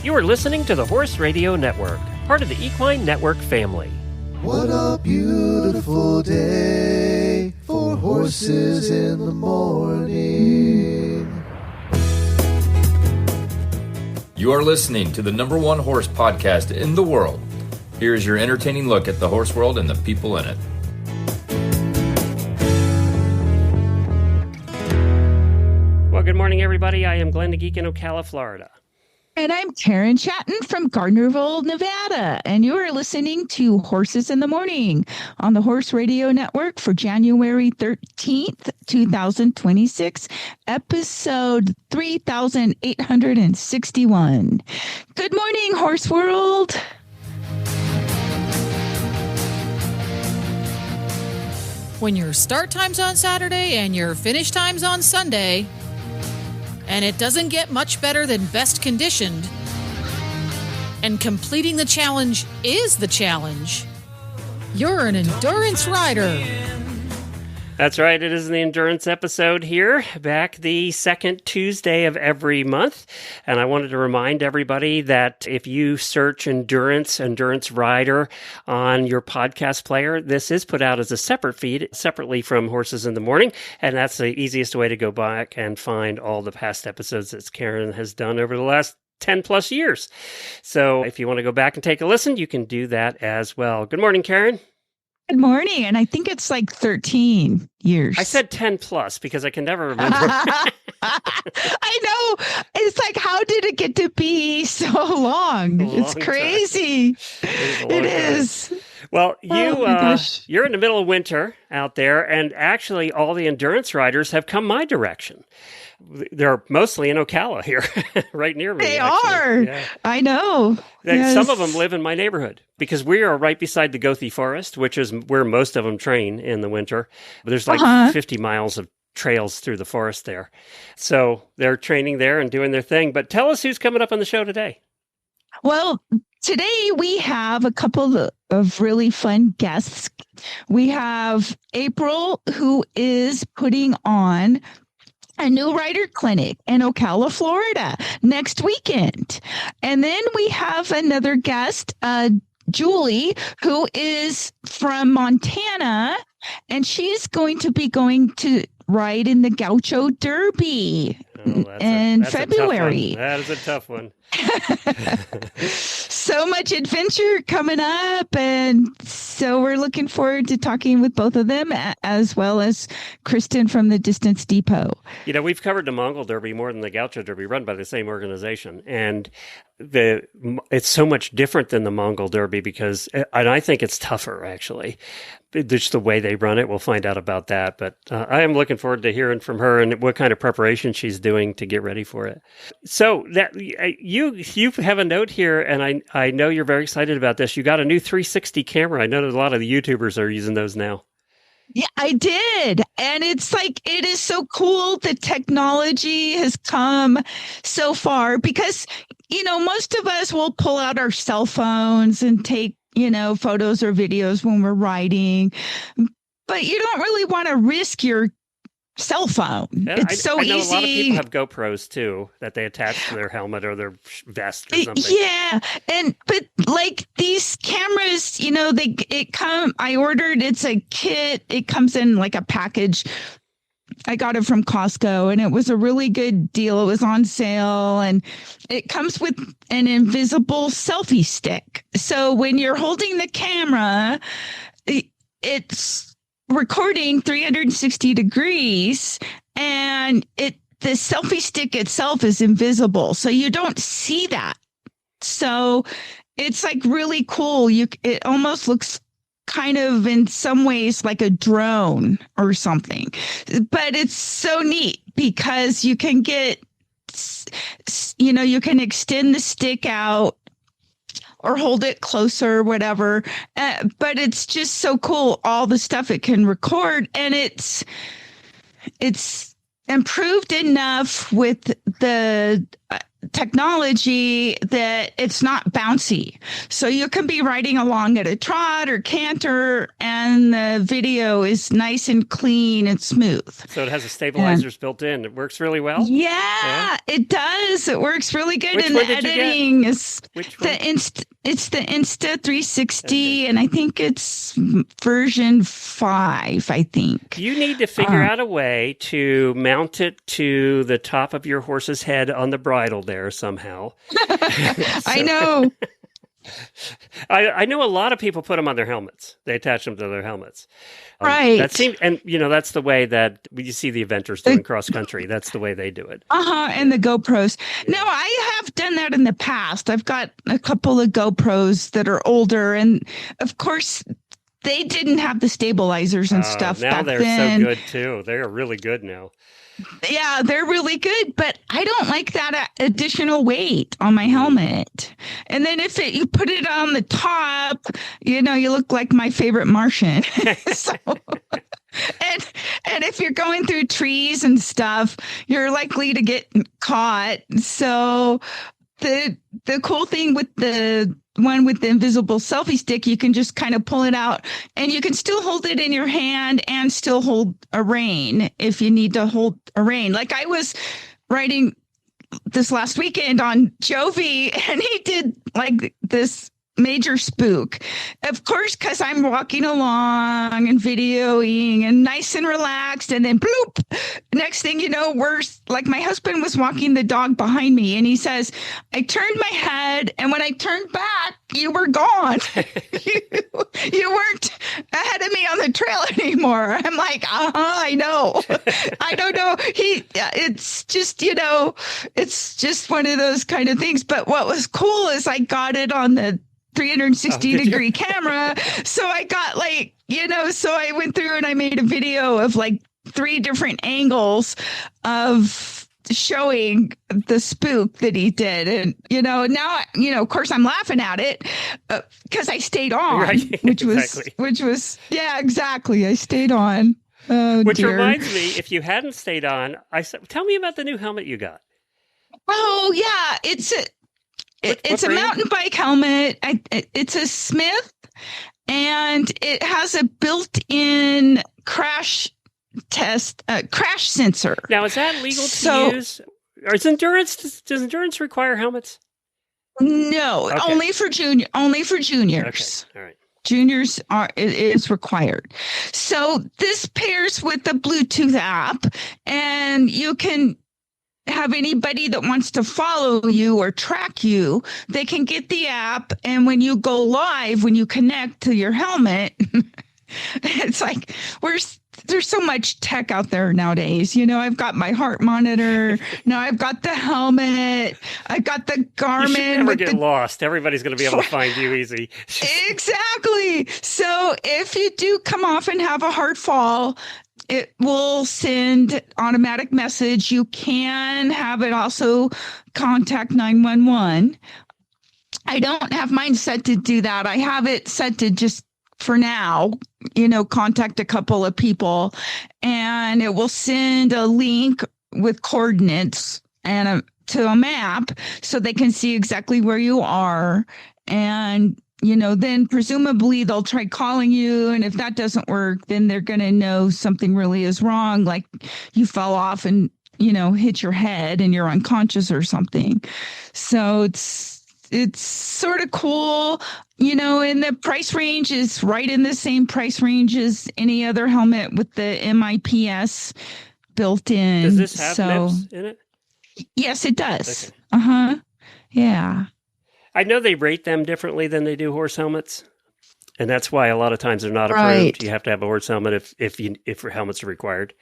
You are listening to the Horse Radio Network, part of the Equine Network family. What a beautiful day for horses in the morning. You are listening to the #1 horse podcast in the world. Here is your entertaining look at the horse world and the people in it. Well, good morning, everybody. I am Glenn the Geek in Ocala, Florida. And I'm Karen Chatton from Gardnerville, Nevada. And you are listening to Horses in the Morning on the Horse Radio Network for January 13th, 2026, episode 3861. Good morning, Horse World. When your start time's on Saturday and your finish time's on Sunday, and it doesn't get much better than best conditioned, and completing the challenge is the challenge, you're an endurance rider. That's right. It is the endurance episode here, back the second Tuesday of every month. And I wanted to remind everybody that if you search Endurance Rider on your podcast player, this is put out as a separate feed, separately from Horses in the Morning. And that's the easiest way to go back and find all the past episodes that Karen has done over the last 10 plus years. So if you want to go back and take a listen, you can do that as well. Good morning, Karen. Good morning. And I think it's like 13 years. I said 10 plus because I can never remember. I know. It's like, how did it get to be so long? It's crazy. It is. Well, you're in the middle of winter out there, and actually all the endurance riders have come my direction. They're mostly in Ocala here, right near me. They actually. are. Yeah. I know. Yes. Some of them live in my neighborhood because we are right beside the Gothi Forest, which is where most of them train in the winter. But there's like 50 miles of trails through the forest there. So they're training there and doing their thing. But tell us who's coming up on the show today. Well, today we have a couple of really fun guests. We have April, who is putting on a new rider clinic in Ocala, Florida next weekend. And then we have another guest, Julie, who is from Montana, and she's going to be going to ride in the Gaucho Derby in February. That is a tough one. So much adventure coming up, and so we're looking forward to talking with both of them, as well as Kristen from the Distance Depot. You know, we've covered the Mongol Derby more than the Gaucho Derby, run by the same organization, and it's so much different than the Mongol Derby because, and I think it's tougher actually. Just the way they run it, we'll find out about that. But I am looking forward to hearing from her and what kind of preparation she's doing to get ready for it. So that you have a note here, and I know you're very excited about this. You got a new 360 camera. I know that a lot of the YouTubers are using those now. Yeah, I did. And it's like, it is so cool. The technology has come so far because, you know, most of us will pull out our cell phones and take, you know, photos or videos when we're riding, but you don't really want to risk your cell phone. Yeah, it's so easy. I know a lot of people have GoPros too that they attach to their helmet or their vest or something. Yeah, but like these cameras, you know, I ordered, it's a kit. It comes in like a package. I got it from Costco, and it was a really good deal. It was on sale, and it comes with an invisible selfie stick. So when you're holding the camera, it's recording 360 degrees, and the selfie stick itself is invisible, so you don't see that. So it's like really cool. It almost looks kind of in some ways like a drone or something, but it's so neat because you can you can extend the stick out or hold it closer, whatever. But it's just so cool, all the stuff it can record. And it's improved enough with the technology that it's not bouncy. So you can be riding along at a trot or canter and the video is nice and clean and smooth. So it has the stabilizers built in. It works really well? Yeah, it does. It works really good. Which And one the did you get? editing is Which one? it's the Insta 360, and I think it's version 5, I think. You need to figure out a way to mount it to the top of your horse's head on the bridle there somehow. I know. I know a lot of people put them on their helmets. They attach them to their helmets. Right. That seems, and that's the way that you see the eventers doing cross country. That's the way they do it. And the GoPros. No, I have done that in the past. I've got a couple of GoPros that are older, and of course, they didn't have the stabilizers and stuff now back they're then. so good too. They're really good now. Yeah, they're really good, but I don't like that additional weight on my helmet. And then if you put it on the top, you look like my favorite Martian. So, and if you're going through trees and stuff, you're likely to get caught. So the cool thing with the one with the invisible selfie stick, you can just kind of pull it out and you can still hold it in your hand and still hold a rein if you need to hold a rein. Like I was riding this last weekend on Jovi and he did like this major spook. Of course, because I'm walking along and videoing and nice and relaxed, and then bloop. Next thing you know, my husband was walking the dog behind me and he says, I turned my head and when I turned back, you were gone. you weren't ahead of me on the trail anymore. I'm like, I know. I don't know. It's just, it's just one of those kind of things. But what was cool is I got it on the 360-degree camera. So I got so I went through and I made a video of like 3 different angles of showing the spook that he did. And, now, of course I'm laughing at it because I stayed on, right. which was, yeah, exactly. I stayed on. Oh, Which dear. reminds me, if you hadn't stayed on, tell me about the new helmet you got. Oh, yeah. It's a mountain bike helmet. It's a Smith, and it has a built-in crash sensor. Now, is that legal to use? Or does endurance require helmets? No, Okay. only for juniors. Okay, all right. Juniors it is required. So this pairs with the Bluetooth app, and you can have anybody that wants to follow you or track you, they can get the app. And when you go live, when you connect to your helmet, it's like there's so much tech out there nowadays. I've got my heart monitor. Now I've got the helmet. I've got the Garmin. You should never get lost. Everybody's going to be able to find you easy. Exactly. So if you do come off and have a hard fall, it will send automatic message. You can have it also contact 911. I don't have mine set to do that. I have it set to just for now, contact a couple of people, and it will send a link with coordinates and to a map so they can see exactly where you are. And then presumably they'll try calling you. And if that doesn't work, then they're going to know something really is wrong. Like you fell off and, hit your head and you're unconscious or something. So it's sort of cool, and the price range is right in the same price range as any other helmet with the MIPS built in. Does this have MIPS in it? Yes, it does. Okay. Yeah. I know they rate them differently than they do horse helmets, and that's why a lot of times they're not approved. Right. You have to have a horse helmet if helmets are required.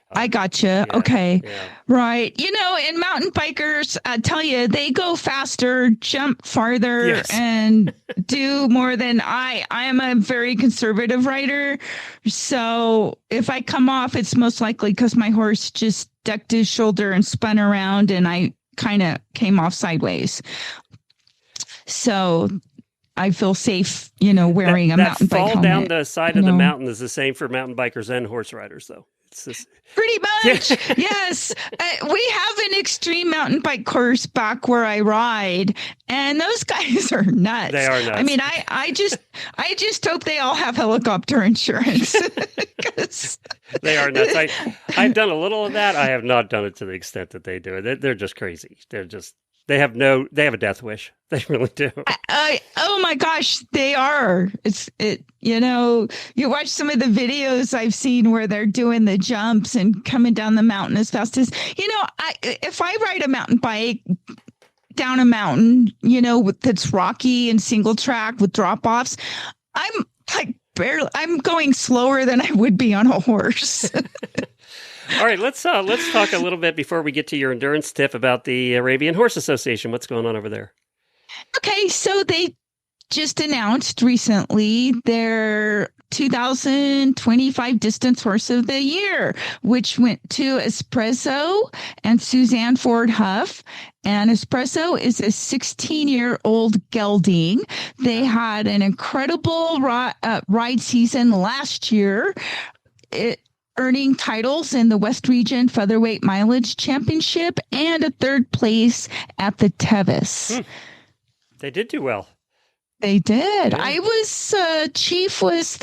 I gotcha. Yeah, okay. yeah. Right. And mountain bikers, I tell you, they go faster, jump farther, Yes. and do more than I am a very conservative rider. So if I come off, it's most likely because my horse just ducked his shoulder and spun around and I kind of came off sideways. So I feel safe, wearing a mountain bike helmet. That fall down the side of the mountain is the same for mountain bikers and horse riders, though. It's just, Pretty much. Yeah. Yes. We have an extreme mountain bike course back where I ride, and those guys are nuts. They are nuts. I mean, I just hope they all have helicopter insurance. 'Cause they are nuts. I've done a little of that. I have not done it to the extent that they do it. They're just crazy. They have a death wish. They really do. Oh my gosh, they are. You watch some of the videos I've seen where they're doing the jumps and coming down the mountain as fast as, if I ride a mountain bike down a mountain, that's rocky and single track with drop offs, I'm going slower than I would be on a horse. All right, let's talk a little bit before we get to your endurance tip about the Arabian Horse Association. What's going on over there? Okay, so they just announced recently their 2025 Distance Horse of the Year, which went to Espresso and Suzanne Ford Huff. And Espresso is a 16-year-old gelding. They had an incredible ride season last year. Earning titles in the West Region Featherweight Mileage Championship and a third place at the Tevis. They did do well. They did. Yeah. I was, Chief was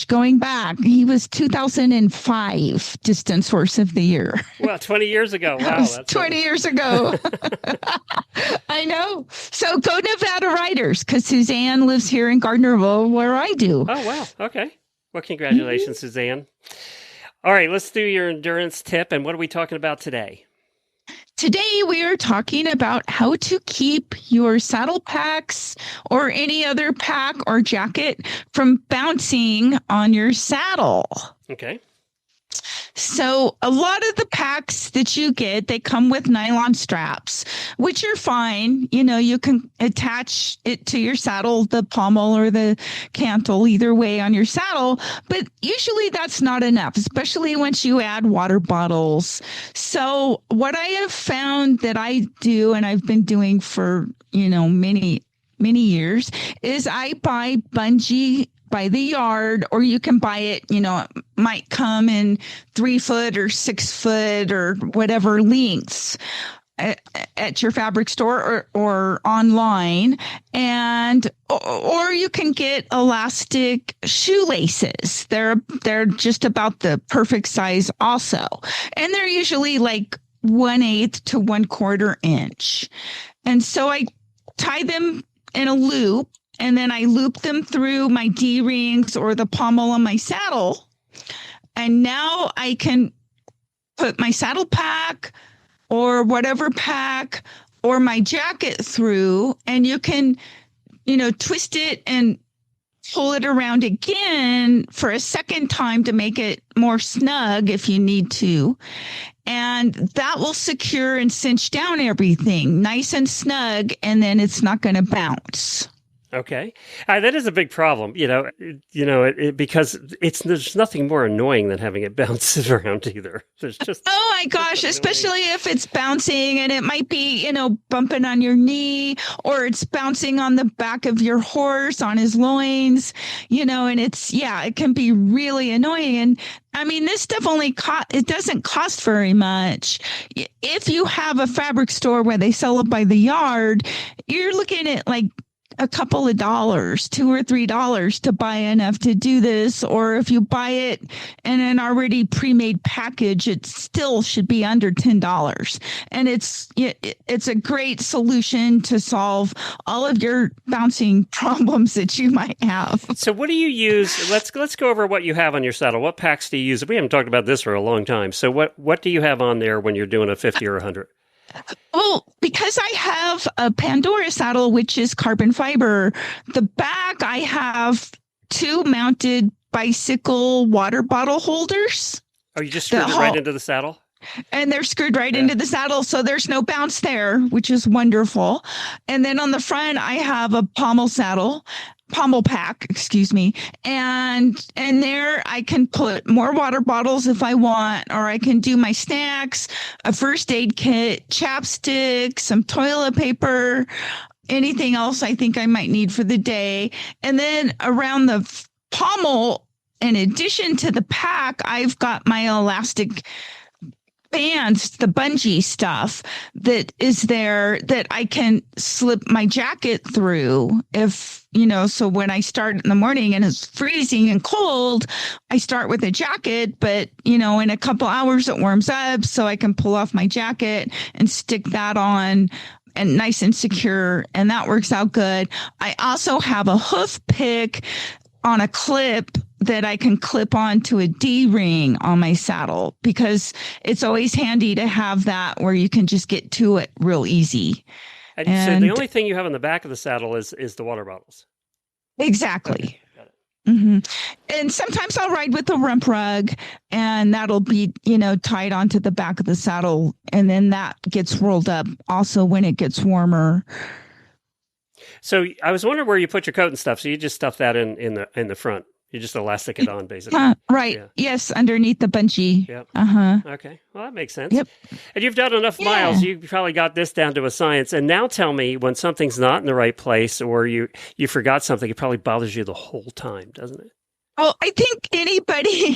going back, he was 2005 Distance Horse of the Year. Well, 20 years ago. Wow. That was 20 years ago. I know. So go Nevada Riders, because Suzanne lives here in Gardnerville where I do. Oh, wow. Okay. Well, congratulations, Suzanne. All right, let's do your endurance tip. And what are we talking about today? Today, we are talking about how to keep your saddle packs or any other pack or jacket from bouncing on your saddle. Okay. So a lot of the packs that you get, they come with nylon straps, which are fine. You can attach it to your saddle, the pommel or the cantle, either way on your saddle. But usually that's not enough, especially once you add water bottles. So what I have found that I do, and I've been doing for, many years, is I buy bungee by the yard, or you can buy it, it might come in 3 foot or 6 foot or whatever lengths at your fabric store or online. And, or you can get elastic shoelaces. They're just about the perfect size also. And they're usually like 1/8 to 1/4 inch. And so I tie them in a loop, and then I loop them through my D-rings or the pommel on my saddle. And now I can put my saddle pack or whatever pack or my jacket through, and you can, twist it and pull it around again for a second time to make it more snug if you need to. And that will secure and cinch down everything nice and snug, and then it's not going to bounce. Okay. That is a big problem, because there's nothing more annoying than having it bounce around either. There's just oh my gosh, especially if it's bouncing and it might be, bumping on your knee, or it's bouncing on the back of your horse on his loins, and it can be really annoying. And I mean, this stuff it doesn't cost very much. If you have a fabric store where they sell it by the yard, you're looking at like a couple of dollars, $2 or $3 to buy enough to do this. Or if you buy it in an already pre-made package, it still should be under $10. And it's a great solution to solve all of your bouncing problems that you might have. So what do you use? Let's go over what you have on your saddle. What packs do you use? We haven't talked about this for a long time. So what do you have on there when you're doing a 50 or 100? Well, because I have a Pandora saddle, which is carbon fiber, the back I have 2 mounted bicycle water bottle holders. Oh, you just screwed it right into the saddle? And they're screwed right into the saddle, so there's no bounce there, which is wonderful. And then on the front, I have a pommel pack, and there I can put more water bottles if I want, or I can do my snacks, a first aid kit, chapstick, some toilet paper, anything else I think I might need for the day. And then around the pommel in addition to the pack, I've got my elastic bands, the bungee stuff that is there that I can slip my jacket through if, so when I start in the morning and it's freezing and cold, I start with a jacket, but, in a couple hours it warms up so I can pull off my jacket and stick that on and nice and secure. And that works out good. I also have a hoof pick on a clip that I can clip onto a D-ring on my saddle because it's always handy to have that where you can just get to it real easy. And so the only thing you have on the back of the saddle is the water bottles. Exactly. Okay, got it. And sometimes I'll ride with a rump rug and that'll be, tied onto the back of the saddle. And then that gets rolled up also when it gets warmer. So I was wondering where you put your coat and stuff. So you just stuff that in the front. You just elastic it on, basically. Right. Yeah. Yes, underneath the bungee. Yep. Uh-huh. Okay. Well, that makes sense. Yep. And you've done enough miles. You probably got this down to a science. And now tell me, when something's not in the right place or you forgot something, it probably bothers you the whole time, doesn't it? Well, I think anybody,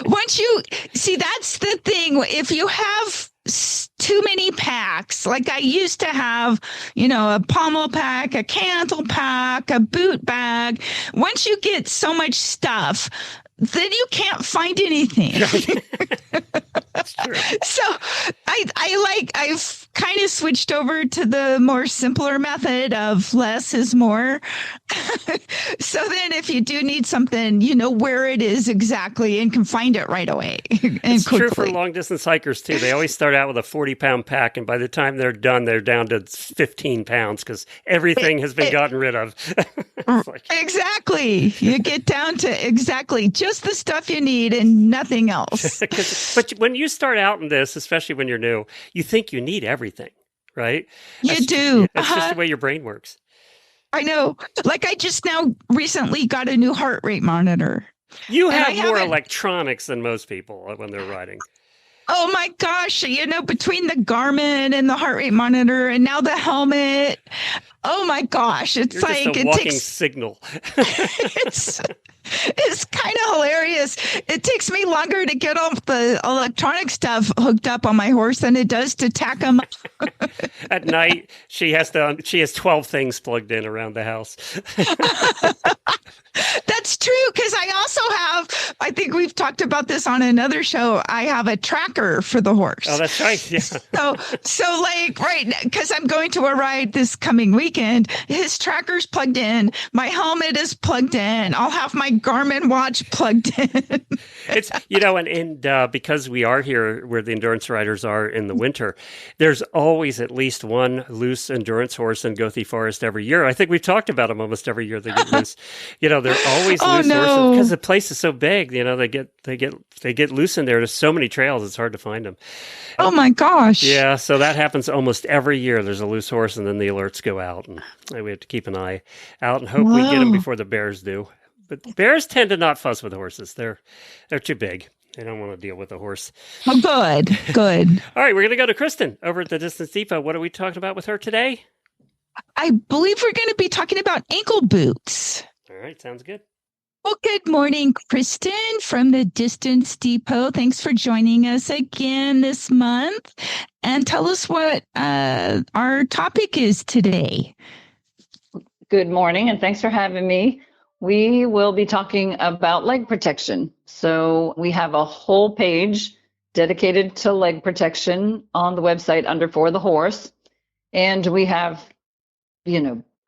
once you see, that's the thing. If you have too many packs, like I used to have, a pommel pack, a cantle pack, a boot bag. Once you get so much stuff, then you can't find anything. That's true. So I've kind of switched over to the more simpler method of less is more. So then if you do need something, you know where it is exactly and can find it right away. It's true for long distance hikers too. They always start out with a 40-pound pack, and by the time they're done, they're down to 15 pounds because everything has been gotten rid of. Exactly. You get down to exactly just the stuff you need and nothing else. But when you start out in this, especially when you're new, you think you need everything, right? You do. That's just the way your brain works. I know. Like I just now recently got a new heart rate monitor. You have more electronics than most people when they're riding. Oh my gosh, between the Garmin and the heart rate monitor and now the helmet. Oh my gosh, it's You're like just a walking signal. It's kind of hilarious. It takes me longer to get all the electronic stuff hooked up on my horse than it does to tack them up. At night, she has 12 things plugged in around the house. That's true, because I also have, I think we've talked about this on another show, I have a tracker for the horse. Oh, that's right. Yeah. So right, because I'm going to a ride this coming weekend, his tracker's plugged in, my helmet is plugged in, I'll have my Garmin watch plugged in. It's, and because we are here where the endurance riders are in the winter, there's always at least one loose endurance horse in Gothi Forest every year. I think we've talked about them almost every year. They get loose. They're always loose horses because the place is so big. They get loose in there. There's so many trails, it's hard to find them. Oh my gosh! Yeah, so that happens almost every year. There's a loose horse, and then the alerts go out, and we have to keep an eye out and hope we get them before the bears do. But bears tend to not fuss with horses. They're too big. They don't want to deal with a horse. Oh, good. All right, we're going to go to Kristen over at the Distance Depot. What are we talking about with her today? I believe we're going to be talking about ankle boots. All right, sounds good. Well, good morning, Kristen from the Distance Depot. Thanks for joining us again this month. And tell us what our topic is today. Good morning, and thanks for having me. We will be talking about leg protection. So we have a whole page dedicated to leg protection on the website under For the Horse. And we have,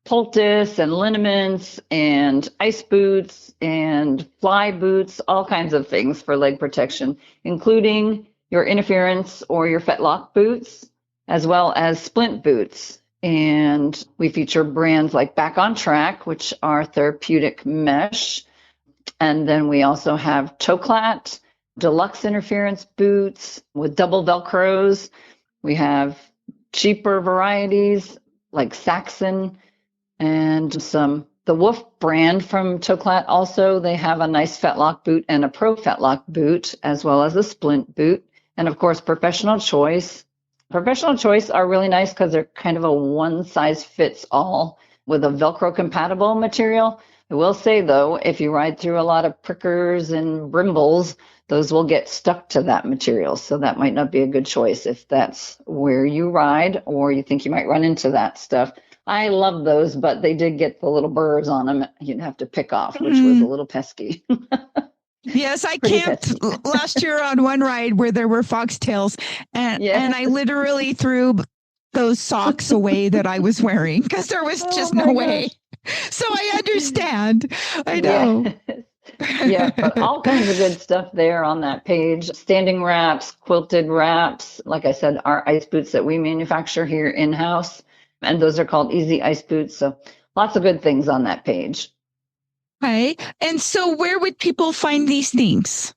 poultice and liniments and ice boots and fly boots, all kinds of things for leg protection, including your interference or your fetlock boots, as well as splint boots. And we feature brands like Back on Track, which are therapeutic mesh. And then we also have Toclat, deluxe interference boots with double Velcros. We cheaper varieties like Saxon and the Wolf brand from Toclat. Also, they have a nice fetlock boot and a pro fetlock boot, as well as a splint boot. And of course, Professional Choice. Professional Choice are really nice because they're kind of a one size fits all with a Velcro compatible material. I will say, though, if you ride through a lot of prickers and brimbles, those will get stuck to that material. So that might not be a good choice if that's where you ride or you think you might run into that stuff. I love those, but they did get the little burrs on them you'd have to pick off, which was a little pesky. Yes, I Pretty camped pesky. last year on one ride where there were foxtails, and I literally threw those socks away that I was wearing because there was just no way. So I understand. I know. Yeah, but all kinds of good stuff there on that page. Standing wraps, quilted wraps. Like I said, our ice boots that we manufacture here in-house, and those are called Easy Ice Boots. So lots of good things on that page. Okay. And so where would people find these things?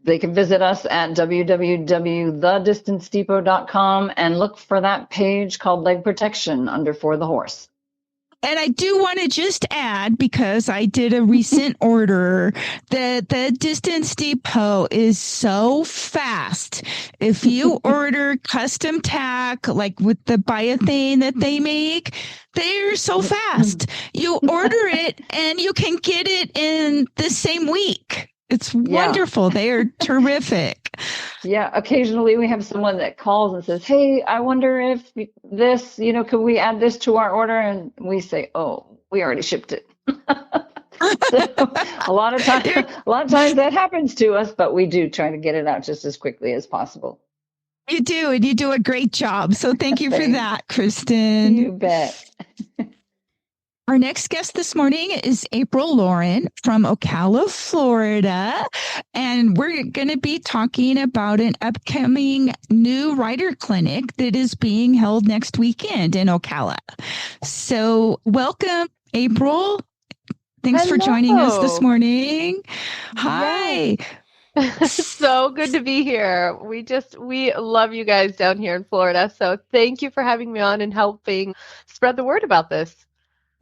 They can visit us at www.thedistancedepot.com and look for that page called Leg Protection under For the Horse. And I do want to just add, because I did a recent order, that the Distance Depot is so fast. If you order custom tack, like with the biothane that they make, they're so fast. You order it and you can get it in the same week. It's wonderful. They are terrific. Yeah, occasionally we have someone that calls and says, "Hey, I wonder if this, could we add this to our order?" And we say, "Oh, we already shipped it." So a lot of times that happens to us, but we do try to get it out just as quickly as possible. You do, and you do a great job. So thank you for that, Kristen. You bet. Our next guest this morning is April Lauren from Ocala, Florida, and we're going to be talking about an upcoming new rider clinic that is being held next weekend in Ocala. So welcome, April. Thanks for joining us this morning. Hi. So good to be here. We love you guys down here in Florida. So thank you for having me on and helping spread the word about this.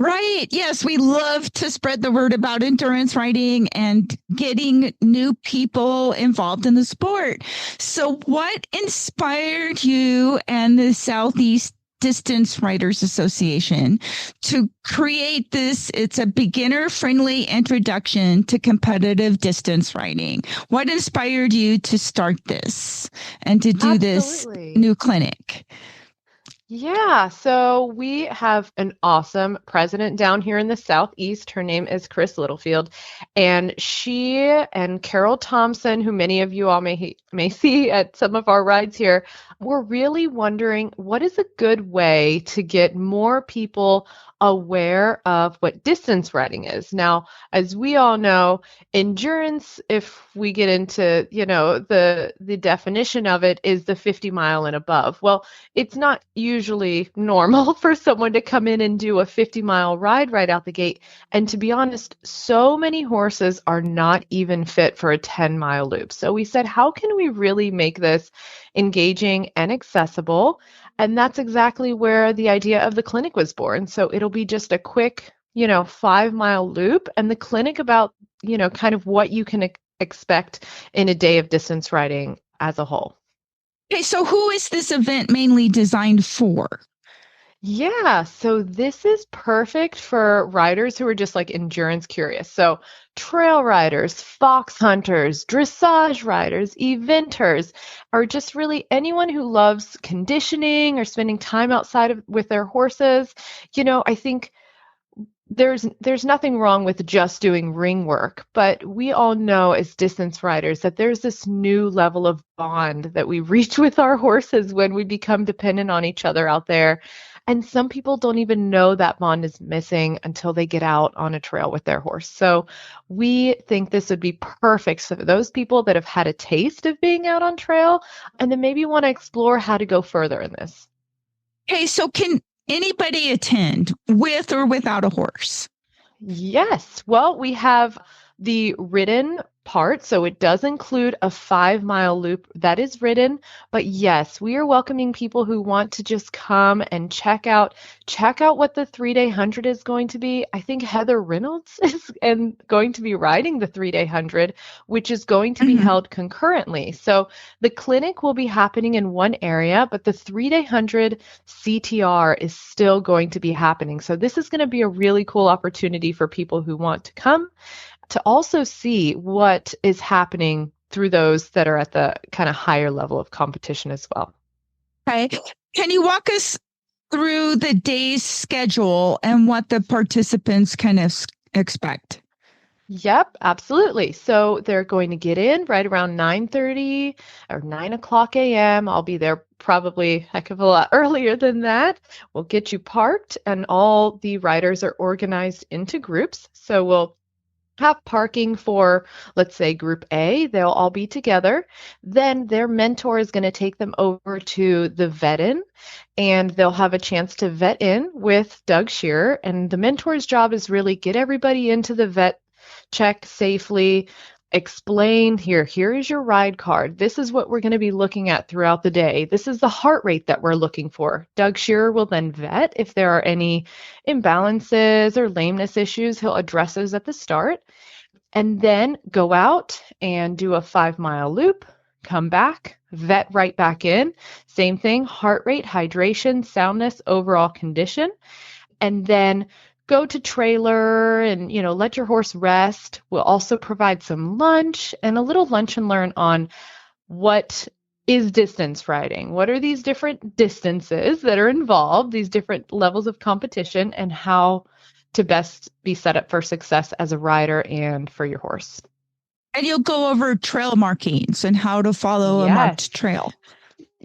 Right. Yes, we love to spread the word about endurance riding and getting new people involved in the sport. So what inspired you and the Southeast Distance Riders Association to create this? It's a beginner-friendly introduction to competitive distance riding. What inspired you to start this and to do this new clinic? Yeah, so we have an awesome president down here in the Southeast. Her name is Chris Littlefield, and she and Carol Thompson, who many of you all may see at some of our rides here, were really wondering what is a good way to get more people aware of what distance riding is. Now, as we all know, endurance, if we get into, the definition of it, is the 50 mile and above. Well, it's not usually normal for someone to come in and do a 50-mile ride right out the gate. And to be honest, so many horses are not even fit for a 10-mile loop. So we said, how can we really make this engaging and accessible? And that's exactly where the idea of the clinic was born. So it'll be just a quick, 5-mile loop, and the clinic about, kind of what you can expect in a day of distance riding as a whole. Okay, so who is this event mainly designed for? Yeah, so this is perfect for riders who are just like endurance curious. So trail riders, fox hunters, dressage riders, eventers, or just really anyone who loves conditioning or spending time outside with their horses. I think there's nothing wrong with just doing ring work, but we all know as distance riders that there's this new level of bond that we reach with our horses when we become dependent on each other out there. And some people don't even know that bond is missing until they get out on a trail with their horse. So we think this would be perfect for those people that have had a taste of being out on trail and then maybe want to explore how to go further in this. Okay, so can anybody attend with or without a horse? Yes. Well, we have the ridden part. So it does include a 5-mile loop that is ridden. But yes, we are welcoming people who want to just come and check out what the 3-day 100 is going to be. I think Heather Reynolds is going to be riding the 3-day 100, which is going to be held concurrently. So the clinic will be happening in one area, but the 3-day 100 CTR is still going to be happening. So this is going to be a really cool opportunity for people who want to come to also see what is happening through those that are at the kind of higher level of competition as well. Okay. Can you walk us through the day's schedule and what the participants can expect? Yep, absolutely. So they're going to get in right around 9:30 or 9 o'clock a.m. I'll be there probably a heck of a lot earlier than that. We'll get you parked, and all the riders are organized into groups. So we'll have parking for, let's say, Group A. They'll all be together. Then their mentor is going to take them over to the vet-in, and they'll have a chance to vet in with Doug Shearer. And the mentor's job is really get everybody into the vet check safely, explain here is your ride card. This is what we're going to be looking at throughout the day. This is the heart rate that we're looking for. Doug Shearer will then vet if there are any imbalances or lameness issues. He'll address those at the start, and then go out and do a 5-mile loop, come back, vet right back in. Same thing, heart rate, hydration, soundness, overall condition, and then go to trailer and, let your horse rest. We'll also provide some lunch and a little lunch and learn on what is distance riding. What are these different distances that are involved, these different levels of competition, and how to best be set up for success as a rider and for your horse. And you'll go over trail markings and how to follow a marked trail.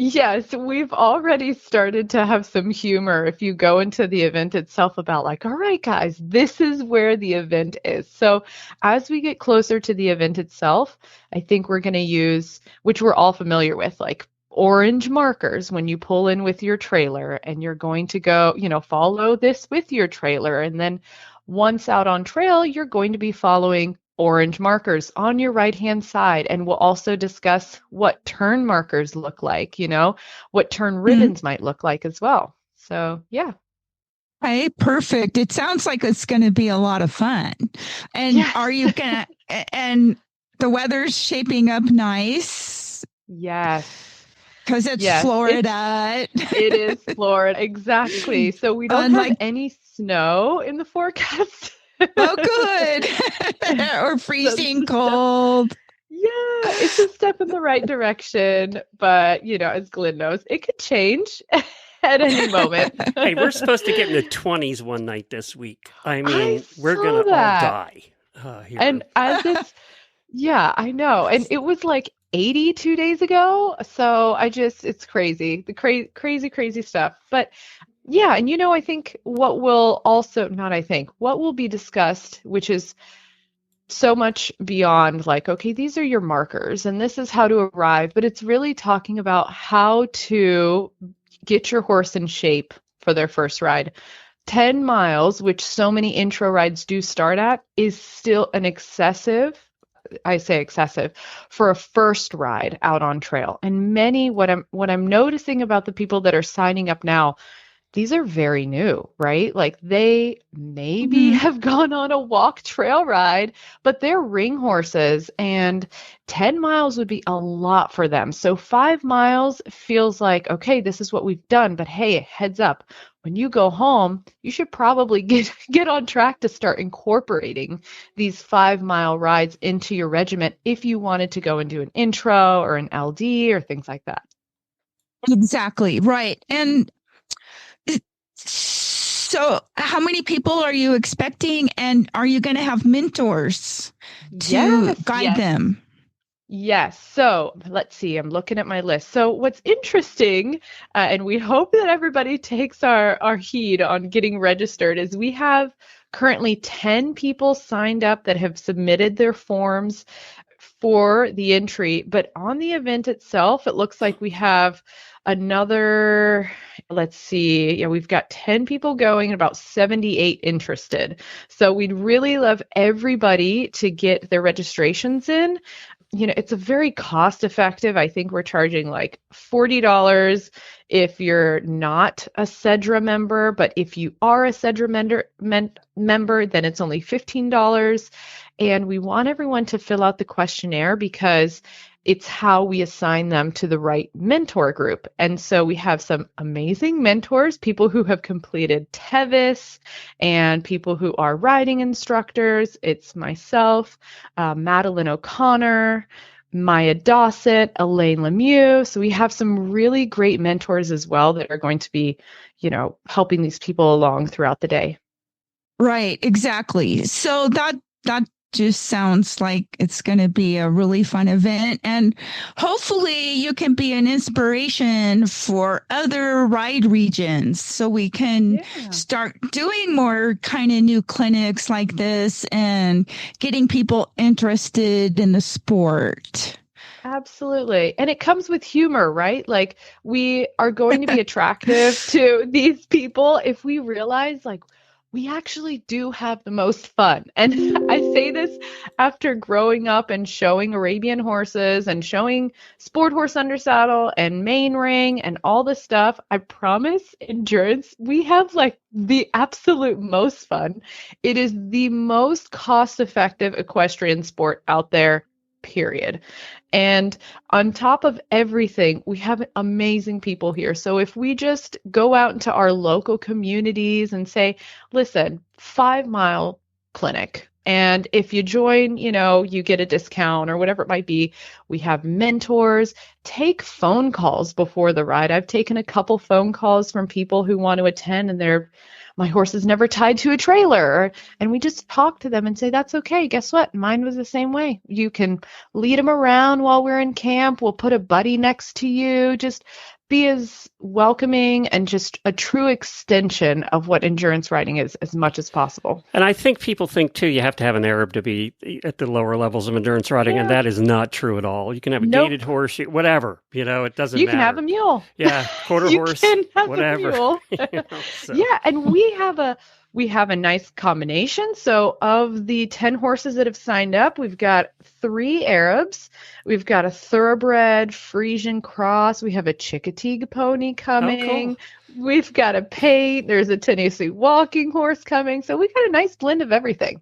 Yes, we've already started to have some humor if you go into the event itself about like, all right, guys, this is where the event is. So as we get closer to the event itself, I think we're going to use, which we're all familiar with, like orange markers when you pull in with your trailer, and you're going to go, follow this with your trailer. And then once out on trail, you're going to be following orange markers on your right-hand side. And we'll also discuss what turn markers look like, what turn ribbons might look like as well. So, yeah. Okay, perfect. It sounds like it's going to be a lot of fun. And are you going to, and the weather's shaping up nice? Yes. Because it's Florida. It is Florida. Exactly. So we don't have any snow in the forecast. Oh, good. Or freezing cold. Yeah, it's a step in the right direction. But, as Glenn knows, it could change at any moment. Hey, we're supposed to get in the 20s one night this week. I mean, we're going to all die. Here. And as this, I know. And it was like 80 2 days ago. So it's crazy. The crazy stuff. But yeah, and I think what will be discussed, which is so much beyond like, okay, these are your markers and this is how to arrive, but it's really talking about how to get your horse in shape for their first ride. 10 miles, which so many intro rides do start at, is still an excessive for a first ride out on trail. And what I'm noticing about the people that are signing up now, these are very new, right? Like they maybe have gone on a walk trail ride, but they're ring horses, and 10 miles would be a lot for them. So 5 miles feels like, okay, this is what we've done, but hey, heads up. When you go home, you should probably get on track to start incorporating these 5-mile rides into your regiment if you wanted to go and do an intro or an LD or things like that. Exactly, right. And so how many people are you expecting, and are you going to have mentors to guide them? Yes. So let's see. I'm looking at my list. So what's interesting, and we hope that everybody takes our heed on getting registered, is we have currently 10 people signed up that have submitted their forms for the entry. But on the event itself, it looks like we have another let's see. Yeah, we've got 10 people going and about 78 interested. So we'd really love everybody to get their registrations in. It's a very cost effective. I think we're charging like $40 if you're not a SEDRA member, but if you are a SEDRA member, then it's only $15. And we want everyone to fill out the questionnaire because it's how we assign them to the right mentor group. And so we have some amazing mentors, people who have completed TEVIS and people who are riding instructors. It's myself, Madeline O'Connor, Maya Dossett, Elaine Lemieux. So we have some really great mentors as well that are going to be, helping these people along throughout the day. Right, exactly. So that just sounds like it's going to be a really fun event. And hopefully you can be an inspiration for other ride regions so we can start doing more kind of new clinics like this and getting people interested in the sport. Absolutely. And it comes with humor, right? Like we are going to be attractive to these people if we realize like we actually do have the most fun. And I say this after growing up and showing Arabian horses and showing sport horse undersaddle and main ring and all this stuff. I promise, endurance, we have like the absolute most fun. It is the most cost-effective equestrian sport out there, period. And on top of everything, we have amazing people here. So if we just go out into our local communities and say, listen, 5-mile clinic. And if you join, you get a discount or whatever it might be. We have mentors. Take phone calls before the ride. I've taken a couple phone calls from people who want to attend and my horse is never tied to a trailer. And we just talk to them and say, that's okay. Guess what? Mine was the same way. You can lead them around while we're in camp. We'll put a buddy next to you. Just be as welcoming and just a true extension of what endurance riding is as much as possible. And I think people think, too, you have to have an Arab to be at the lower levels of endurance riding, and that is not true at all. You can have a gated horse, whatever, it doesn't matter. You can have a mule. Yeah, quarter horse, can have whatever. A mule. Yeah, and we have a nice combination. So of the 10 horses that have signed up, we've got 3 Arabs. We've got a thoroughbred Frisian cross. We have a Chickateague pony coming. Oh, cool. We've got a paint. There's a Tennessee walking horse coming. So we've got a nice blend of everything.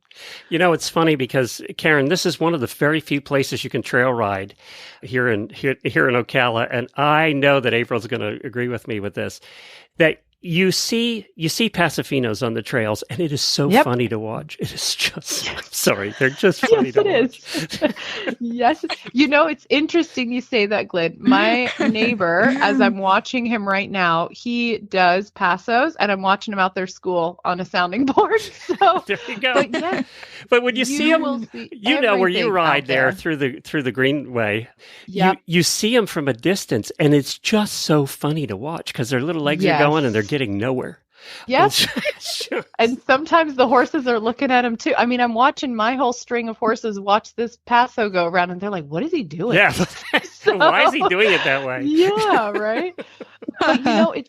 It's funny because, Karen, this is one of the very few places you can trail ride here in Ocala. And I know that April's going to agree with me with this, that you see Pasafinos on the trails, and it is so funny to watch. It is just, I'm sorry, they're just funny to watch. Yes. It's interesting you say that, Glenn. My neighbor, as I'm watching him right now, he does Pasos, and I'm watching him out their school on a sounding board. So there you go. But when you see him, where you ride there through the Greenway, you see them from a distance, and it's just so funny to watch because their little legs are going and they're getting nowhere. Yes. And sometimes the horses are looking at him too. I mean, I'm watching my whole string of horses watch this Paso go around and they're like, what is he doing? Yeah. Why is he doing it that way? Yeah, right. But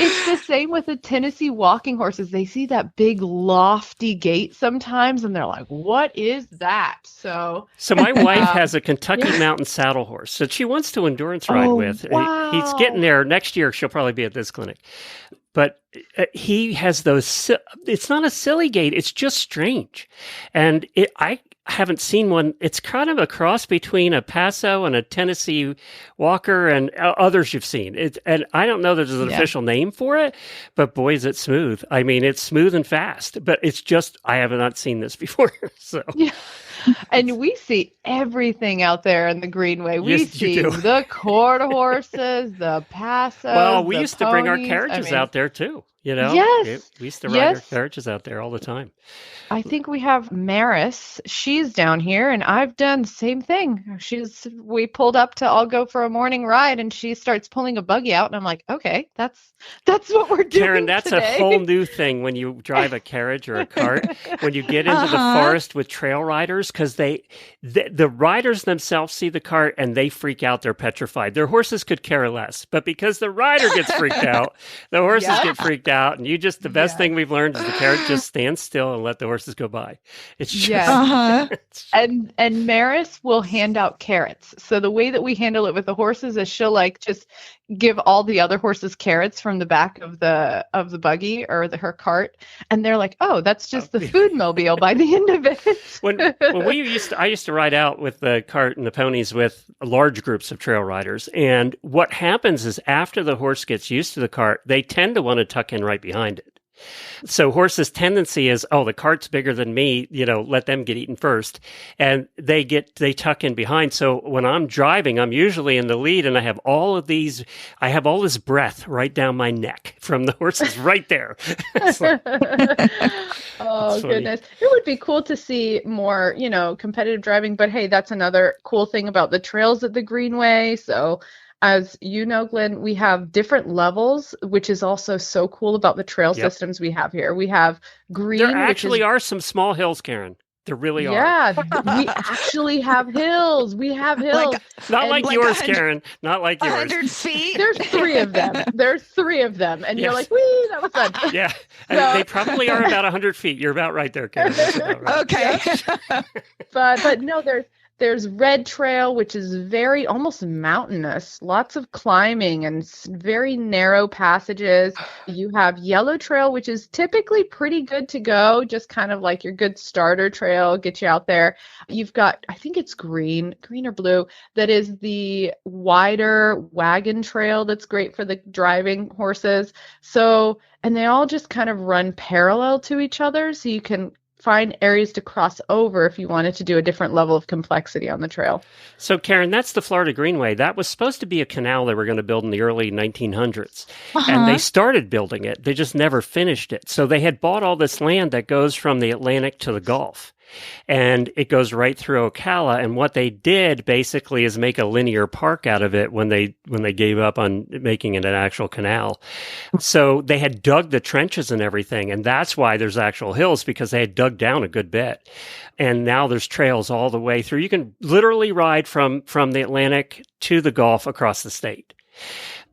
it's the same with the Tennessee walking horses. They see that big lofty gait sometimes and they're like, what is that? So my wife has a Kentucky Mountain saddle horse that she wants to endurance ride with. Wow. He's getting there. Next year, she'll probably be at this clinic. But he has those, it's not a silly gait. It's just strange. And I haven't seen one. It's kind of a cross between a Paso and a Tennessee Walker and others you've seen. And I don't know that there's an official name for it, but boy, is it smooth. I mean, it's smooth and fast, but it's just, I have not seen this before. So. Yeah. And we see everything out there in the Greenway. We see the quarter horses, the Pasos. Well, we used to bring our carriages out there too. You know, Yes. we used to ride our Yes. carriages out there all the time. I think we have Maris. She's down here, and I've done the same thing. We pulled up to all go for a morning ride, and she starts pulling a buggy out, and I'm like, okay, that's what we're doing Karen, that's today. a whole new thing when you drive a carriage or a cart, when you get into the forest with trail riders, because the riders themselves see the cart and they freak out. They're petrified. Their horses could care less, but because the rider gets freaked out, the horses get freaked out. And the best thing we've learned is the carriage just stands still and let the horses go by. It's just, and Maris will hand out carrots. So the way that we handle it with the horses is she'll just give all the other horses carrots from the back of the buggy or her cart, and they're like, oh, that's just the food mobile by the end of it. when I used to ride out with the cart and the ponies with large groups of trail riders, and what happens is after the horse gets used to the cart, they tend to want to tuck in right behind it. So horses' tendency is, oh, the cart's bigger than me, let them get eaten first. And they tuck in behind. So when I'm driving, I'm usually in the lead, and I have all this breath right down my neck from the horses right there. Oh, goodness. It would be cool to see more, competitive driving. But hey, that's another cool thing about the trails at the Greenway. So as you know, Glenn, we have different levels, which is also so cool about the trail systems we have here. We have green. There actually are some small hills, Karen. There really are. Yeah, we actually have hills. We have hills. Not like yours, Karen. Not like yours. 100 feet? There's 3 of them. And you're like, wee, that was fun. Yeah, they probably are about 100 feet. You're about right there, Karen. Right. Okay. But no, there's Red Trail, which is very almost mountainous, lots of climbing and very narrow passages. You have Yellow Trail, which is typically pretty good to go, just kind of like your good starter trail, get you out there. You've got, I think it's green or blue, that is the wider wagon trail that's great for the driving horses. So, and they all just kind of run parallel to each other, so you can find areas to cross over if you wanted to do a different level of complexity on the trail. So, Karen, that's the Florida Greenway. That was supposed to be a canal they were going to build in the early 1900s. And they started building it. They just never finished it. So they had bought all this land that goes from the Atlantic to the Gulf. And it goes right through Ocala. And what they did basically is make a linear park out of it when they gave up on making it an actual canal. So they had dug the trenches and everything. And that's why there's actual hills, because they had dug down a good bit. And now there's trails all the way through. You can literally ride from the Atlantic to the Gulf across the state.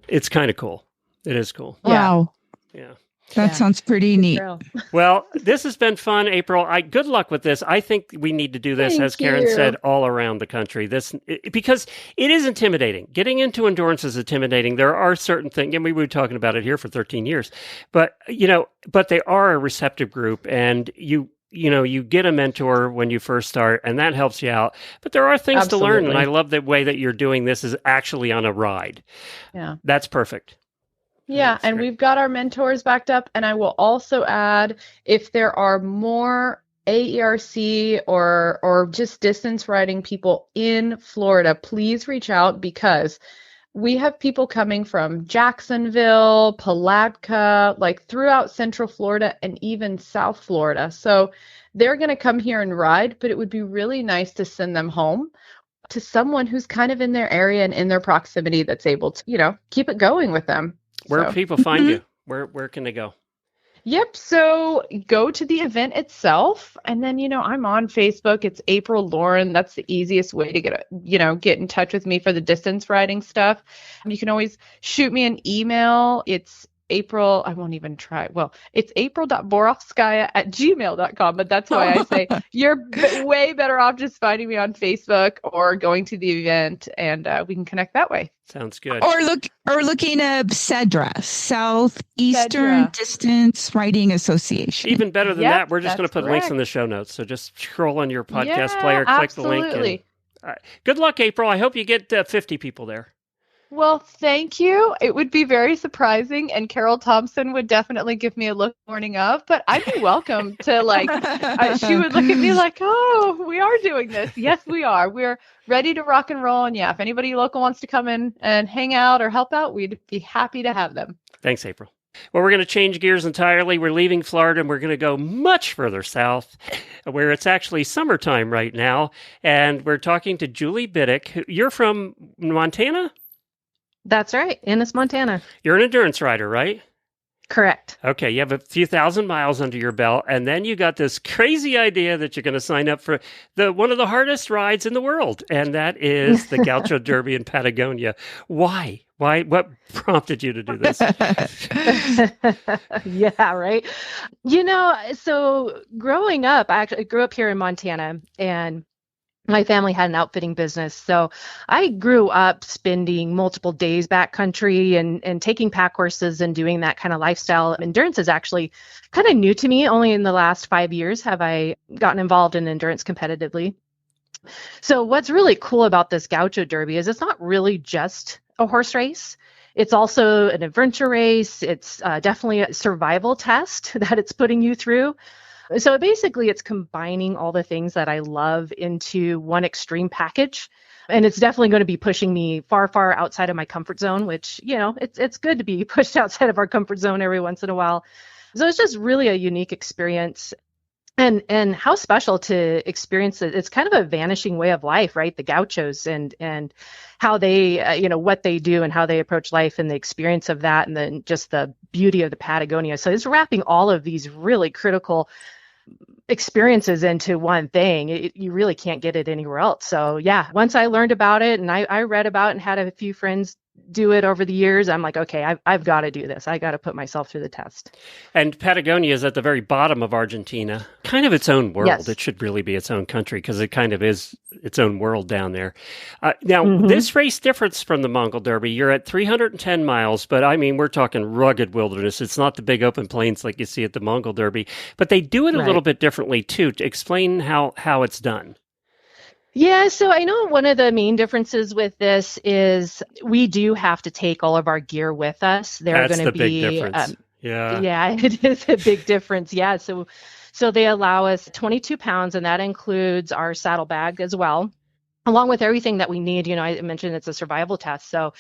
It's kind of cool. It is cool. Wow. Yeah. That sounds pretty neat. Well, this has been fun, April. Good luck with this. I think we need to do this, as Karen said, all around the country. Because it is intimidating. Getting into endurance is intimidating. There are certain things, and we were talking about it here for 13 years, but they are a receptive group, and you get a mentor when you first start, and that helps you out. But there are things to learn, and I love the way that you're doing this is actually on a ride. Yeah, that's perfect. Yeah, and we've got our mentors backed up, and I will also add, if there are more AERC or just distance riding people in Florida, please reach out, because we have people coming from Jacksonville, Palatka, like throughout Central Florida and even South Florida. So they're going to come here and ride, but it would be really nice to send them home to someone who's kind of in their area and in their proximity that's able to, keep it going with them. Where do people find you? Where can they go? Yep. So go to the event itself. And then, I'm on Facebook. It's April Lauren. That's the easiest way to get in touch with me for the distance riding stuff. You can always shoot me an email. It's April, I won't even try. Well, it's april.borovskaya@gmail.com, but that's why I say you're way better off just finding me on Facebook or going to the event, and we can connect that way. Sounds good. Or looking at SEDRA, Southeastern Distance Riding Association. Even better than that, we're just going to put links in the show notes. So just scroll on your podcast player, click the link. And, good luck, April. I hope you get 50 people there. Well, thank you. It would be very surprising, and Carol Thompson would definitely give me a look morning of, but I'd be welcome to she would look at me like, oh, we are doing this. Yes, we are. We're ready to rock and roll. And yeah, if anybody local wants to come in and hang out or help out, we'd be happy to have them. Thanks, April. Well, we're going to change gears entirely. We're leaving Florida and we're going to go much further south where it's actually summertime right now. And we're talking to Julie Bittick. You're from Montana? That's right. Ennis, Montana. You're an endurance rider, right? Correct. Okay, you have a few thousand miles under your belt, and then you got this crazy idea that you're going to sign up for one of the hardest rides in the world, and that is the Gaucho Derby in Patagonia. Why? What prompted you to do this? Yeah, right. So growing up, I actually grew up here in Montana, and my family had an outfitting business. So I grew up spending multiple days backcountry and taking pack horses and doing that kind of lifestyle. Endurance is actually kind of new to me. Only in the last 5 years have I gotten involved in endurance competitively. So what's really cool about this Gaucho Derby is it's not really just a horse race. It's also an adventure race. It's definitely a survival test that it's putting you through. So basically, it's combining all the things that I love into one extreme package. And it's definitely going to be pushing me far, far outside of my comfort zone, which, it's good to be pushed outside of our comfort zone every once in a while. So it's just really a unique experience. And how special to experience it. It's kind of a vanishing way of life, right? The gauchos and how they, what they do and how they approach life and the experience of that. And then just the beauty of the Patagonia. So it's wrapping all of these really critical experiences into one thing. You really can't get it anywhere else. So yeah, once I learned about it and I read about it and had a few friends do it over the years, I'm like, okay, I've got to do this. I got to put myself through the test. And Patagonia is at the very bottom of Argentina, kind of its own world. Yes. It should really be its own country because it kind of is its own world down there. Now, this race differs from the Mongol Derby. You're at 310 miles, but I mean, we're talking rugged wilderness. It's not the big open plains like you see at the Mongol Derby, but they do it a little bit differently too. To explain how it's done. Yeah, so I know one of the main differences with this is we do have to take all of our gear with us. That's the big difference. Yeah, it is a big difference. Yeah, so they allow us 22 pounds, and that includes our saddlebag as well, along with everything that we need. I mentioned it's a survival test. So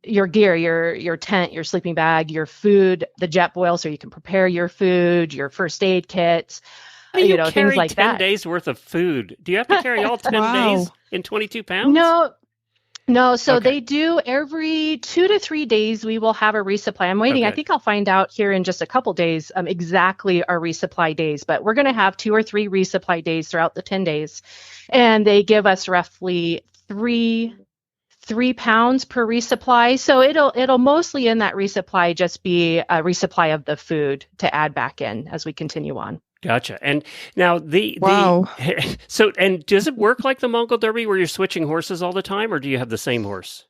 your gear, your tent, your sleeping bag, your food, the jet boil so you can prepare your food, your first aid kit. You carry things like 10 that. 10 days worth of food. Do you have to carry all 10 days in 22 pounds? No. So Okay. They do every 2 to 3 days. We will have a resupply. I'm waiting. Okay. I think I'll find out here in just a couple days exactly our resupply days. But we're going to have 2 or 3 resupply days throughout the 10 days, and they give us roughly 3 pounds per resupply. So it'll mostly in that resupply just be a resupply of the food to add back in as we continue on. Gotcha. And now so does it work like the Mongol Derby where you're switching horses all the time, or do you have the same horse?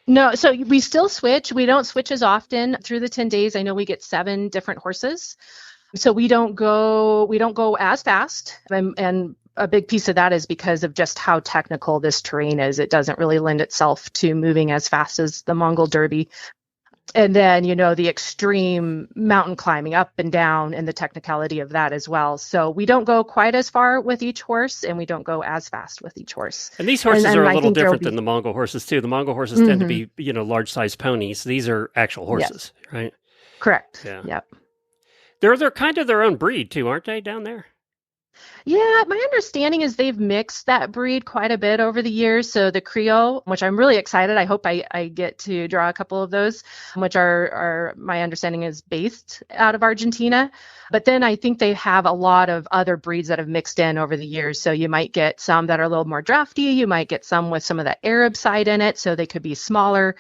No, so we still switch. We don't switch as often through the 10 days. I know we get 7 different horses. So we don't go as fast. And a big piece of that is because of just how technical this terrain is. It doesn't really lend itself to moving as fast as the Mongol Derby. And then, the extreme mountain climbing up and down and the technicality of that as well. So we don't go quite as far with each horse, and we don't go as fast with each horse. And these horses are a little different than the Mongol horses too. The Mongol horses tend to be, large sized ponies. These are actual horses, right? Correct. Yeah. Yep. They're kind of their own breed too, aren't they, down there? Yeah, my understanding is they've mixed that breed quite a bit over the years. So the Creole, which I'm really excited, I hope I get to draw a couple of those, which are my understanding is based out of Argentina. But then I think they have a lot of other breeds that have mixed in over the years. So you might get some that are a little more drafty. You might get some with some of that Arab side in it, so they could be smaller.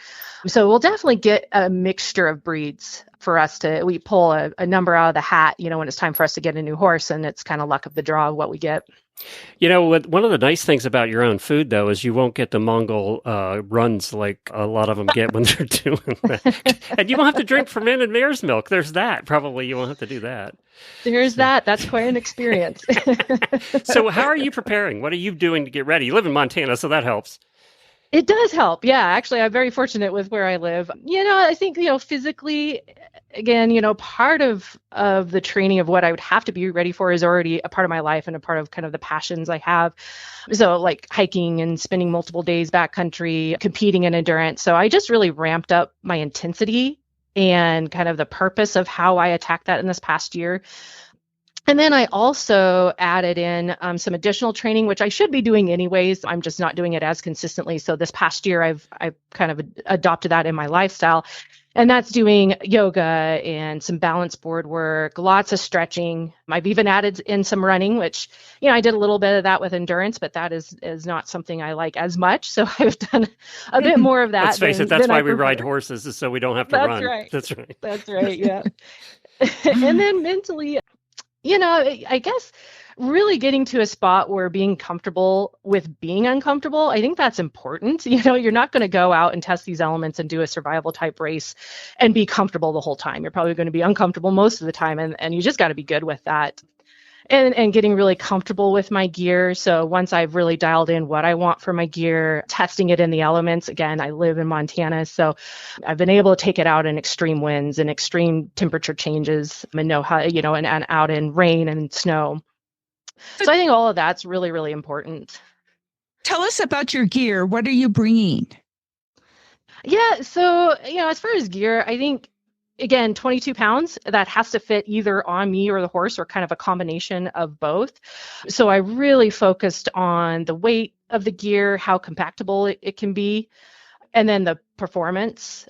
So we'll definitely get a mixture of breeds for us we pull a number out of the hat, when it's time for us to get a new horse, and it's kind of luck of the draw of what we get. One of the nice things about your own food, though, is you won't get the Mongol runs like a lot of them get when they're doing that. And you won't have to drink fermented mare's milk. There's that. Probably you won't have to do that. There's that. That's quite an experience. So how are you preparing? What are you doing to get ready? You live in Montana, so that helps. It does help. Yeah, actually, I'm very fortunate with where I live. I think, physically, again, part of the training of what I would have to be ready for is already a part of my life and a part of kind of the passions I have. So like hiking and spending multiple days backcountry, competing in endurance. So I just really ramped up my intensity and kind of the purpose of how I attacked that in this past year. And then I also added in some additional training, which I should be doing anyways. I'm just not doing it as consistently. So this past year, I've kind of adopted that in my lifestyle. And that's doing yoga and some balance board work, lots of stretching. I've even added in some running, which, I did a little bit of that with endurance, but that is not something I like as much. So I've done a bit more of that. Let's face it, that's why we ride horses, is so we don't have to run. Right. That's right. That's right. Yeah. And then mentally, I guess really getting to a spot where being comfortable with being uncomfortable, I think that's important. You're not going to go out and test these elements and do a survival type race and be comfortable the whole time. You're probably going to be uncomfortable most of the time. And you just got to be good with that. And getting really comfortable with my gear. So once I've really dialed in what I want for my gear, testing it in the elements. Again, I live in Montana, so I've been able to take it out in extreme winds and extreme temperature changes and know how, and out in rain and snow. So I think all of that's really, really important. Tell us about your gear. What are you bringing? Yeah. So, as far as gear, I think, again, 22 pounds, that has to fit either on me or the horse, or kind of a combination of both. So I really focused on the weight of the gear, how compactable it can be, and then the performance.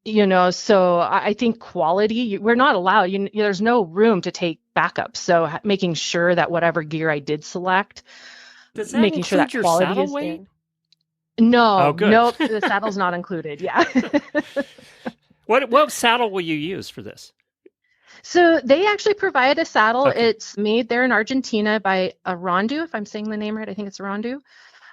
So I think quality, we're not allowed, there's no room to take backups. So making sure that whatever gear I did select, Does that making sure that your quality saddle is weight? there. No, Oh, good. nope, the saddle's not included. Yeah. What saddle will you use for this? So they actually provide a saddle. Okay. It's made there in Argentina by Arandu, if I'm saying the name right. I think it's Arandu.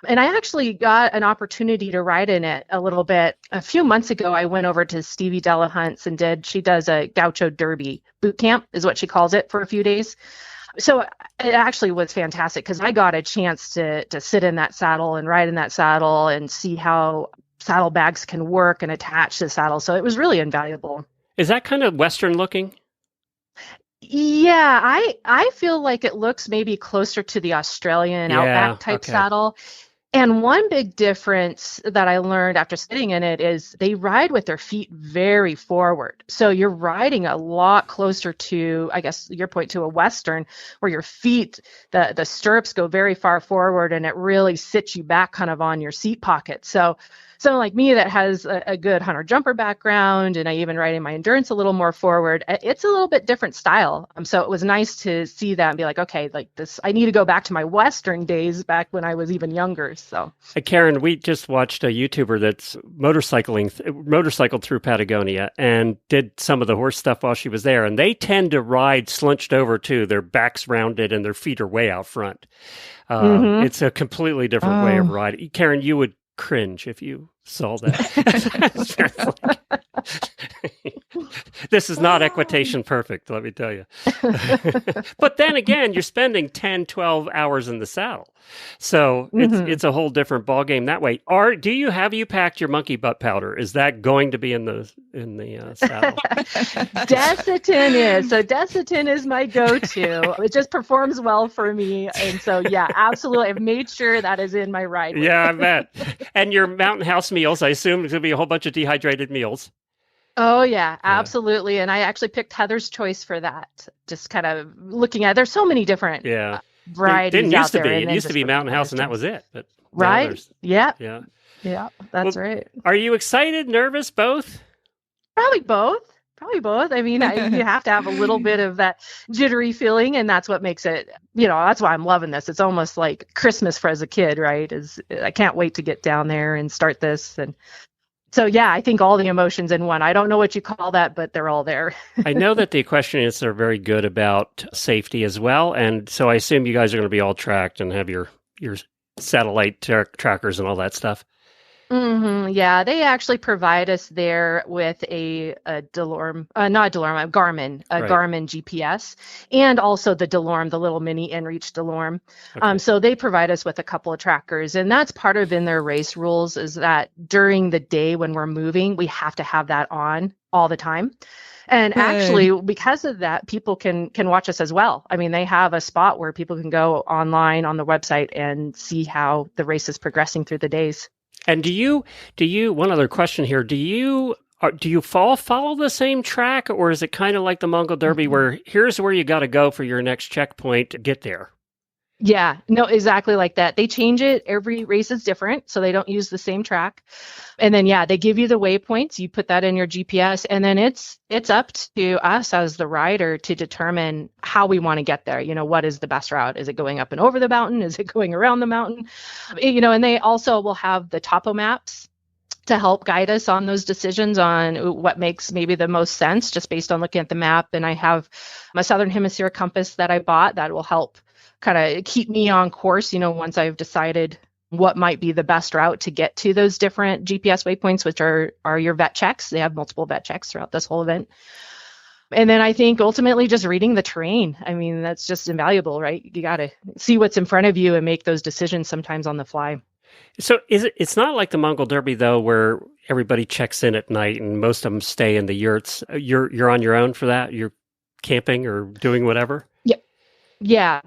And I actually got an opportunity to ride in it a little bit. A few months ago, I went over to Stevie Delahunt's and she does a Gaucho Derby boot camp, is what she calls it, for a few days. So it actually was fantastic because I got a chance to sit in that saddle and ride in that saddle and see how saddlebags can work and attach to the saddle. So it was really invaluable. Is that kind of Western looking? Yeah, I feel like it looks maybe closer to the Australian Outback type saddle. And one big difference that I learned after sitting in it is they ride with their feet very forward. So you're riding a lot closer to, I guess, your point, to a Western, where your feet, the stirrups go very far forward and it really sits you back kind of on your seat pocket. So someone like me that has a good hunter jumper background, and I even ride in my endurance a little more forward, it's a little bit different style. So it was nice to see that and be like, okay, like this, I need to go back to my Western days back when I was even younger. So Karen, we just watched a YouTuber that's motorcycled through Patagonia and did some of the horse stuff while she was there. And they tend to ride slunched over too. Their backs rounded and their feet are way out front. It's a completely different way of riding. Karen, you would cringe if you saw that. This is not equitation perfect, let me tell you. But then again, you're spending 10, 12 hours in the saddle. So it's a whole different ballgame that way. Have you packed your monkey butt powder? Is that going to be in the saddle? Desitin is. So Desitin is my go-to. It just performs well for me. And so, yeah, absolutely. I've made sure that is in my ride. Yeah, I bet. And your Mountain House meals, I assume there's going to be a whole bunch of dehydrated meals. Oh, yeah, absolutely. And I actually picked Heather's Choice for that. Just kind of looking at, there's so many different varieties it didn't used out to there. be. It used to be Mountain House and that was it. But right? Yeah. Yeah. Yeah, that's right. Are you excited, nervous, both? Probably both. I mean, you have to have a little bit of that jittery feeling, and that's what makes it, that's why I'm loving this. It's almost like Christmas for as a kid, right? I can't wait to get down there and start this. And so, yeah, I think all the emotions in one. I don't know what you call that, but they're all there. I know that the equestrians are very good about safety as well. And so I assume you guys are going to be all tracked and have your satellite trackers and all that stuff. Yeah, they actually provide us there with a Garmin GPS, and also the DeLorme, the little mini inReach DeLorme. Okay. So they provide us with a couple of trackers, and that's part of in their race rules is that during the day when we're moving, we have to have that on all the time. And actually, because of that, people can watch us as well. I mean, they have a spot where people can go online on the website and see how the race is progressing through the days. And do you, one other question here, Do you follow the same track, or is it kind of like the Mongol Derby where here's where you got to go for your next checkpoint to get there? Yeah, no, exactly like that. They change it. Every race is different, so they don't use the same track. And then, yeah, they give you the waypoints. You put that in your GPS, and then it's up to us as the rider to determine how we want to get there. What is the best route? Is it going up and over the mountain? Is it going around the mountain? And they also will have the topo maps to help guide us on those decisions on what makes maybe the most sense just based on looking at the map. And I have my Southern Hemisphere compass that I bought that will help kind of keep me on course, once I've decided what might be the best route to get to those different GPS waypoints, which are your vet checks. They have multiple vet checks throughout this whole event. And then I think ultimately just reading the terrain. I mean, that's just invaluable, right? You got to see what's in front of you and make those decisions sometimes on the fly. So it's not like the Mongol Derby, though, where everybody checks in at night and most of them stay in the yurts. You're on your own for that? You're camping or doing whatever? Yeah,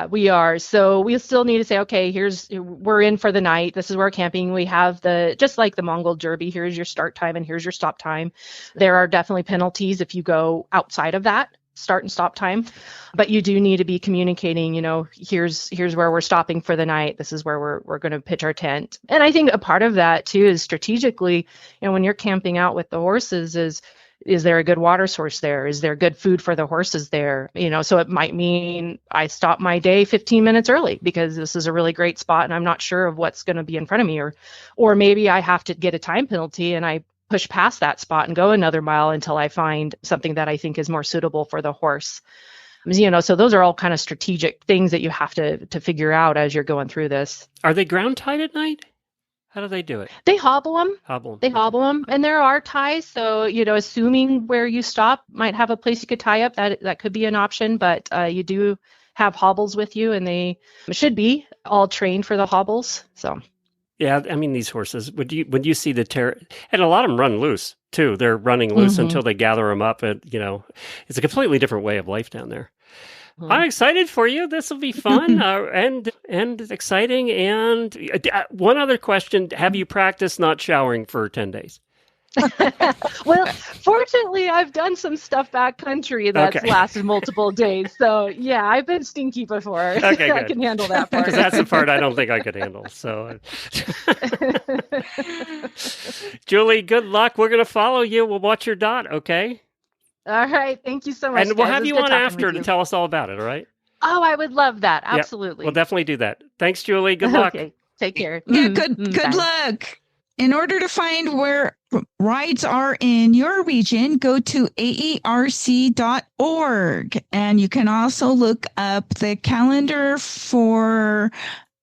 we are. So we still need to say, okay, we're in for the night. This is where we're camping. We have just like the Mongol Derby, here's your start time and here's your stop time. There are definitely penalties if you go outside of that start and stop time, but you do need to be communicating, here's where we're stopping for the night. This is where we're going to pitch our tent. And I think a part of that too is strategically, when you're camping out with the horses is there a good water source there? Is there good food for the horses there? So it might mean I stop my day 15 minutes early because this is a really great spot and I'm not sure of what's going to be in front of me, or maybe I have to get a time penalty and I push past that spot and go another mile until I find something that I think is more suitable for the horse. So those are all kind of strategic things that you have to figure out as you're going through this. Are they ground tied at night? How do they do it? They hobble them. They hobble them. And there are ties. So, assuming where you stop might have a place you could tie up, that could be an option. But you do have hobbles with you, and they should be all trained for the hobbles. So, yeah, I mean, these horses, when you see and a lot of them run loose, too. They're running loose until they gather them up. And, it's a completely different way of life down there. I'm excited for you. This will be fun and exciting. And one other question: have you practiced not showering for 10 days? Well, fortunately, I've done some stuff backcountry that's lasted multiple days. So yeah, I've been stinky before. Okay, I can handle that part. Because that's the part I don't think I could handle. So, Julie, good luck. We're going to follow you. We'll watch your dot. Okay. All right. Thank you so much. And we'll have you on after to tell us all about it, all right? Oh, I would love that. Absolutely. We'll definitely do that. Thanks, Julie. Good luck. Okay. Take care. Yeah, good luck. In order to find where rides are in your region, go to AERC.org. And you can also look up the calendar for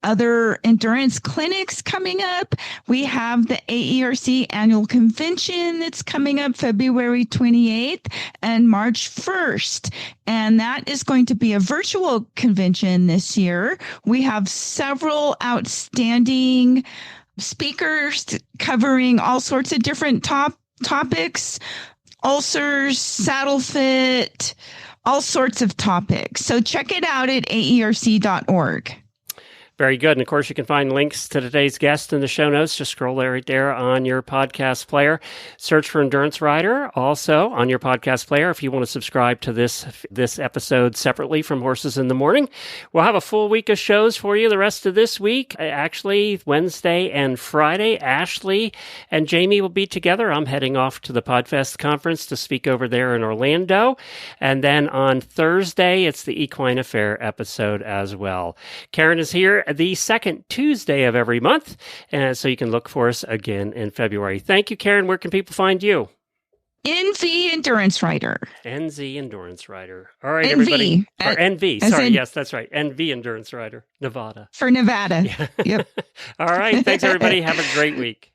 other endurance clinics coming up. We have the AERC annual convention that's coming up February 28th and March 1st. And that is going to be a virtual convention this year. We have several outstanding speakers covering all sorts of different topics, ulcers, saddle fit, all sorts of topics. So check it out at AERC.org. Very good. And of course, you can find links to today's guest in the show notes. Just scroll right there on your podcast player. Search for Endurance Rider also on your podcast player if you want to subscribe to this episode separately from Horses in the Morning. We'll have a full week of shows for you the rest of this week. Actually, Wednesday and Friday, Ashley and Jamie will be together. I'm heading off to the Podfest conference to speak over there in Orlando. And then on Thursday, it's the Equine Affair episode as well. Karen is here the second Tuesday of every month, and so you can look for us again in February. Thank you, Karen. Where can people find you? NV Endurance Rider. NZ Endurance Rider. All right, everybody. Or NV. Sorry, yes, that's right. NV Endurance Rider, Nevada. For Nevada. Yeah. Yep. All right. Thanks, everybody. Have a great week.